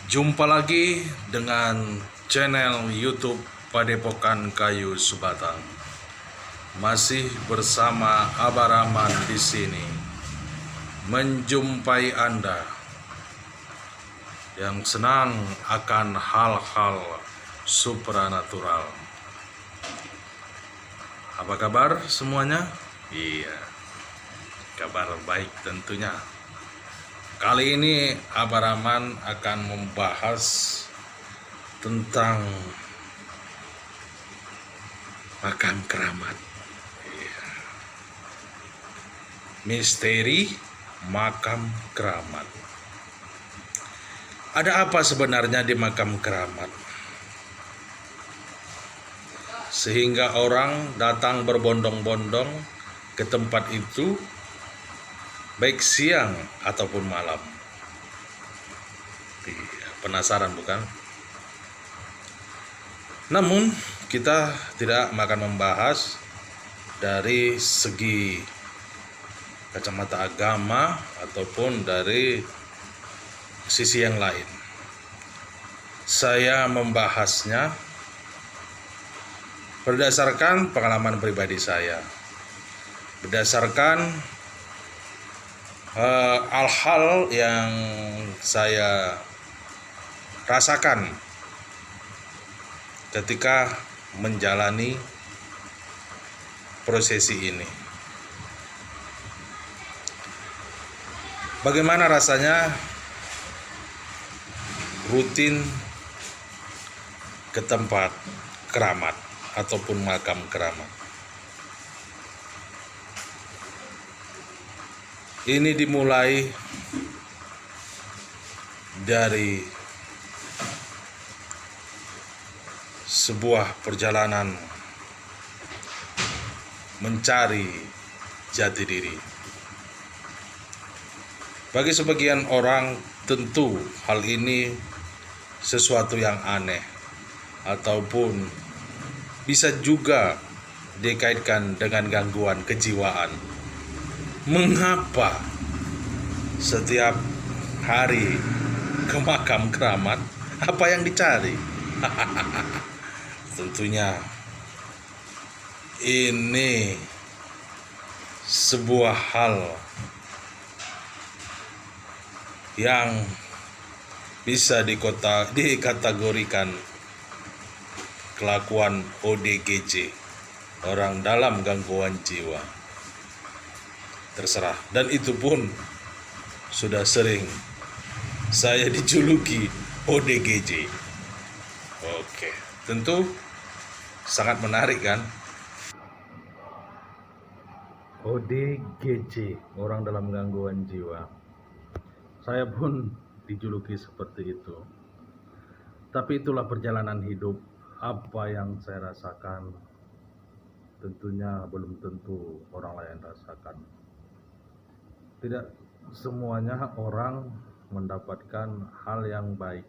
Jumpa lagi dengan channel YouTube Padepokan Kayu Subatang. Masih bersama Abah Rahman di sini, menjumpai Anda yang senang akan hal-hal supranatural. Apa kabar semuanya? Iya, kabar baik tentunya. Kali ini Abah Rahman akan membahas tentang makam keramat. Misteri makam keramat. Ada apa sebenarnya di makam keramat? Sehingga orang datang berbondong-bondong ke tempat itu, baik siang ataupun malam. Penasaran bukan? Namun kita tidak akan membahas dari segi kacamata agama ataupun dari sisi yang lain. Saya membahasnya berdasarkan pengalaman pribadi saya, berdasarkan hal-hal yang saya rasakan ketika menjalani prosesi ini. Bagaimana rasanya rutin ke tempat keramat ataupun makam keramat? Ini dimulai dari sebuah perjalanan mencari jati diri. Bagi sebagian orang tentu hal ini sesuatu yang aneh ataupun bisa juga dikaitkan dengan gangguan kejiwaan. Mengapa setiap hari ke makam keramat? Apa yang dicari? Tentunya ini sebuah hal yang bisa dikategorikan kelakuan ODGJ, orang dalam gangguan jiwa. Terserah, dan itu pun sudah sering saya dijuluki ODGJ. Oke, tentu sangat menarik kan? ODGJ, orang dalam gangguan jiwa. Saya pun dijuluki seperti itu. Tapi itulah perjalanan hidup. Apa yang saya rasakan tentunya belum tentu orang lain rasakan. Tidak semuanya orang mendapatkan hal yang baik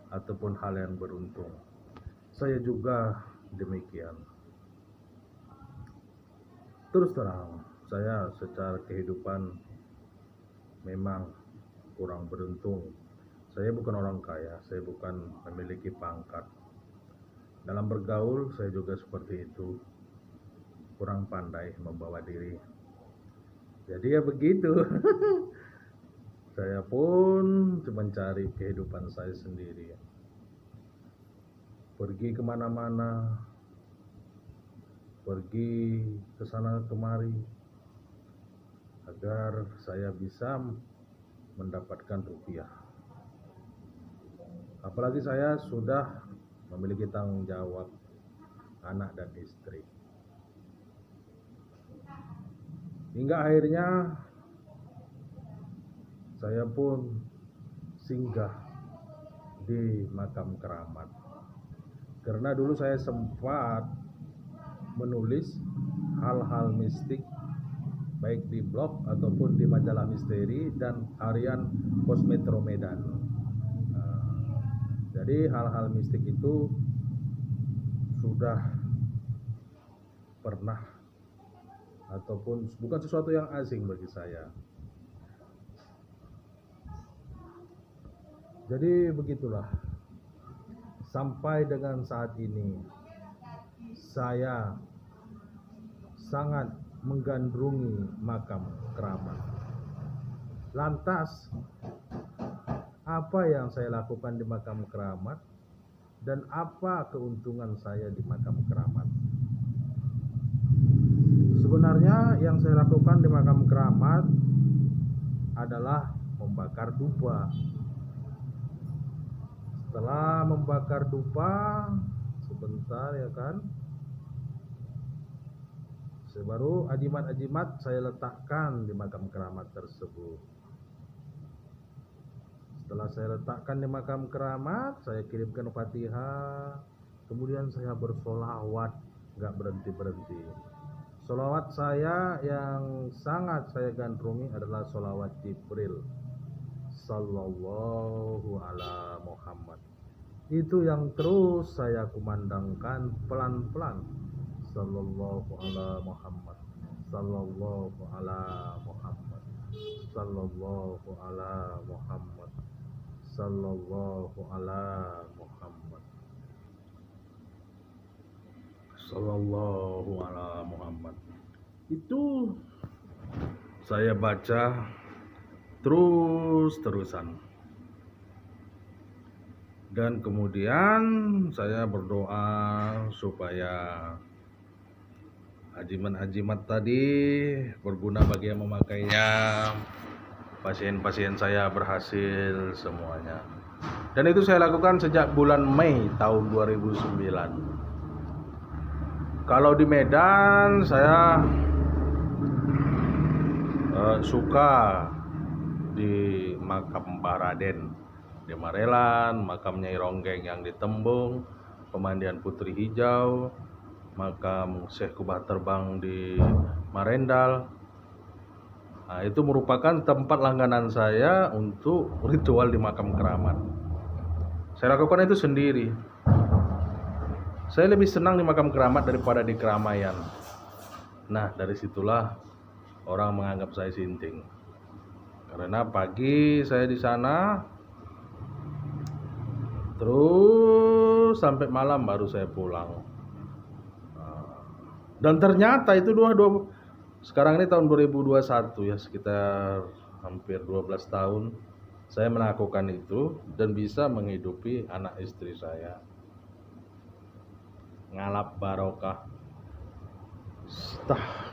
ataupun hal yang beruntung. Saya juga demikian. Terus terang, saya secara kehidupan memang kurang beruntung. Saya bukan orang kaya, saya bukan memiliki pangkat. Dalam bergaul saya juga seperti itu, kurang pandai membawa diri. Jadi ya begitu. Saya pun mencari kehidupan saya sendiri. Pergi kemana-mana, pergi ke sana kemari, agar saya bisa mendapatkan rupiah. Apalagi saya sudah memiliki tanggung jawab anak dan istri. Hingga akhirnya saya pun singgah di makam keramat. Karena dulu saya sempat menulis hal-hal mistik baik di blog ataupun di majalah misteri dan harian Pos Metro Medan. Jadi hal-hal mistik itu sudah pernah ataupun bukan sesuatu yang asing bagi saya. Jadi begitulah, sampai dengan saat ini saya sangat menggandrungi makam keramat. Lantas, apa yang saya lakukan di makam keramat dan apa keuntungan saya di makam keramat? Sebenarnya yang saya lakukan di makam keramat adalah membakar dupa. Setelah membakar dupa sebentar ya kan, baru ajimat-ajimat saya letakkan di makam keramat tersebut. Setelah saya letakkan di makam keramat, saya kirimkan Fatihah, kemudian saya bersolawat, gak berhenti-berhenti. Solawat saya yang sangat saya gandrungi adalah solawat Jibril Sallallahu ala Muhammad. Itu yang terus saya kumandangkan pelan-pelan. Sallallahu ala Muhammad, Sallallahu ala Muhammad, Sallallahu ala Muhammad, Sallallahu ala Muhammad, Sallallahu ala Muhammad. Itu saya baca terus-terusan. Dan kemudian saya berdoa supaya ajimat-ajimat tadi berguna bagi yang memakainya. Pasien-pasien saya berhasil semuanya. Dan itu saya lakukan sejak bulan Mei tahun 2009. Kalau di Medan saya suka di makam Mbah Raden di Marelan, makam Nyai Ronggeng yang di Tembung, pemandian Putri Hijau, makam Syekh Kubah Terbang di Marendal. Nah, itu merupakan tempat langganan saya untuk ritual di makam keramat. Saya lakukan itu sendiri. Saya lebih senang di makam keramat daripada di keramaian. Nah, dari situlah orang menganggap saya sinting. Karena pagi saya di sana, terus sampai malam baru saya pulang. Dan ternyata itu sekarang ini tahun 2021 ya, sekitar hampir 12 tahun saya melakukan itu dan bisa menghidupi anak istri saya. Ngalap barokah.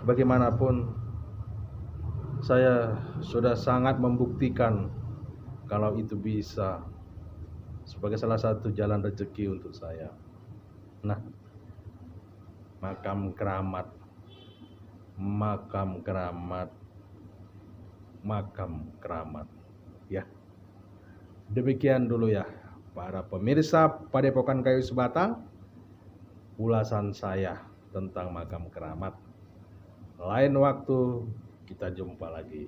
Bagaimanapun saya sudah sangat membuktikan kalau itu bisa sebagai salah satu jalan rezeki untuk saya. Nah, makam keramat, ya. Demikian dulu ya para pemirsa Padepokan Kayu Sebatang, ulasan saya tentang makam keramat. Lain waktu kita jumpa lagi.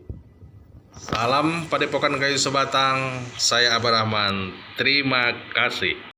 Salam Padepokan Kayu Sebatang, saya Abah Rahman. Terima kasih.